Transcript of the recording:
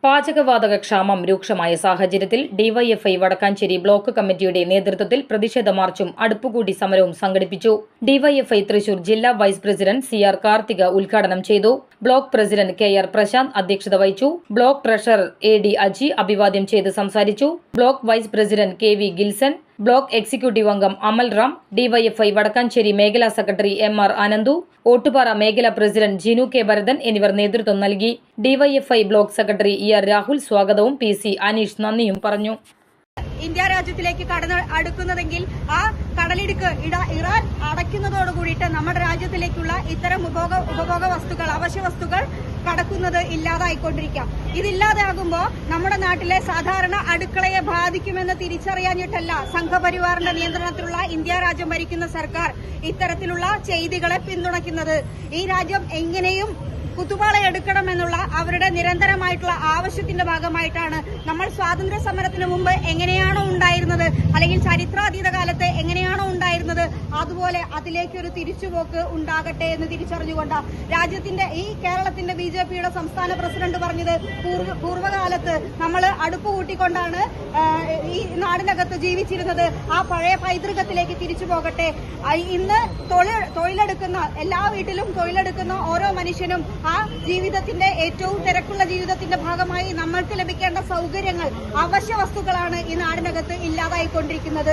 പാചകവാതക ക്ഷാമം രൂക്ഷമായ സാഹചര്യത്തിൽ ഡിവൈഎഫ്ഐ വടക്കാഞ്ചേരി ബ്ലോക്ക് കമ്മിറ്റിയുടെ നേതൃത്വത്തിൽ പ്രതിഷേധ മാർച്ചും അടുപ്പുകൂടി സമരവും സംഘടിപ്പിച്ചു. ഡിവൈഎഫ്ഐ തൃശൂർ ജില്ലാ വൈസ് പ്രസിഡന്റ് സി.ആർ. കാർത്തിക ഉദ്ഘാടനം ചെയ്തു. Block president K R. പ്രശാന്ത് അധ്യക്ഷത വഹിച്ചു. Block treasurer എ.ഡി. അജി അഭിവാദ്യം ചെയ്ത് സംസാരിച്ചു. Block vice president K V. Gilson, block executive അംഗം അമൽ റാം, ഡിവൈഎഫ്ഐ വടക്കാഞ്ചേരി മേഖലാ സെക്രട്ടറി എം.ആർ. അനന്തു, ഓട്ടുപാറ മേഖലാ പ്രസിഡന്റ് ജിനു കെ. ഭരതൻ എന്നിവർ നേതൃത്വം നൽകി. DYFI block secretary E R. Rahul സ്വാഗതവും പി.സി. അനീഷ് നന്ദിയും പറഞ്ഞു. ഇന്ത്യ രാജ്യത്തിലേക്ക് അടുക്കുന്നതെങ്കിൽ ആ കടലിടുക്ക് ഇറാൻ അടയ്ക്കുന്നതോടുകൂടിയിട്ട് നമ്മുടെ രാജ്യത്തിലേക്കുള്ള ഇത്തരം ഉപഭോഗ വസ്തുക്കൾ, അവശ്യ വസ്തുക്കൾ കടക്കുന്നത് ഇല്ലാതായിക്കൊണ്ടിരിക്കാം. ഇതില്ലാതാകുമ്പോൾ നമ്മുടെ നാട്ടിലെ സാധാരണ അടുക്കളയെ ബാധിക്കുമെന്ന് തിരിച്ചറിയാഞ്ഞിട്ടല്ല സംഘപരിവാറിന്റെ നിയന്ത്രണത്തിലുള്ള ഇന്ത്യ രാജ്യം ഭരിക്കുന്ന സർക്കാർ ഇത്തരത്തിലുള്ള ചെയ്തികളെ പിന്തുണയ്ക്കുന്നത്. ഈ രാജ്യം എങ്ങനെയും കുത്തുപാളയെടുക്കണമെന്നുള്ള അവരുടെ നിരന്തരമായിട്ടുള്ള ആവശ്യത്തിന്റെ ഭാഗമായിട്ടാണ് നമ്മൾ സ്വാതന്ത്ര്യ സമരത്തിന് മുമ്പ് എങ്ങനെയാണോ ഉണ്ടായിരുന്നത്, അല്ലെങ്കിൽ ചരിത്രാതീത കാലത്ത് എങ്ങനെയാണോ ഉണ്ടായിരുന്നത്, അതുപോലെ അതിലേക്കൊരു തിരിച്ചുപോക്ക് ഉണ്ടാകട്ടെ എന്ന് തിരിച്ചറിഞ്ഞുകൊണ്ട് രാജ്യത്തിന്റെ ഈ കേരളത്തിന്റെ ബിജെപിയുടെ സംസ്ഥാന പ്രസിഡന്റ് പറഞ്ഞത് പൂർവ്വകാലത്ത് നമ്മൾ അടുപ്പ് കൂട്ടിക്കൊണ്ടാണ് ഈ നാടിനകത്ത് ജീവിച്ചിരുന്നത്. ആ പഴയ പൈതൃകത്തിലേക്ക് തിരിച്ചു പോകട്ടെ. ഇന്ന് തൊഴിലെടുക്കുന്ന എല്ലാ വീട്ടിലും തൊഴിലെടുക്കുന്ന ഓരോ മനുഷ്യനും ആ ജീവിതത്തിന്റെ ഏറ്റവും തിരക്കുള്ള ജീവിതത്തിന്റെ ഭാഗമായി നമ്മൾക്ക് ലഭിക്കേണ്ട സൗകര്യങ്ങൾ, അവശ്യ വസ്തുക്കളാണ് ഈ നാടിനകത്ത് ഇല്ലാതായിക്കൊണ്ടിരിക്കുന്നത്.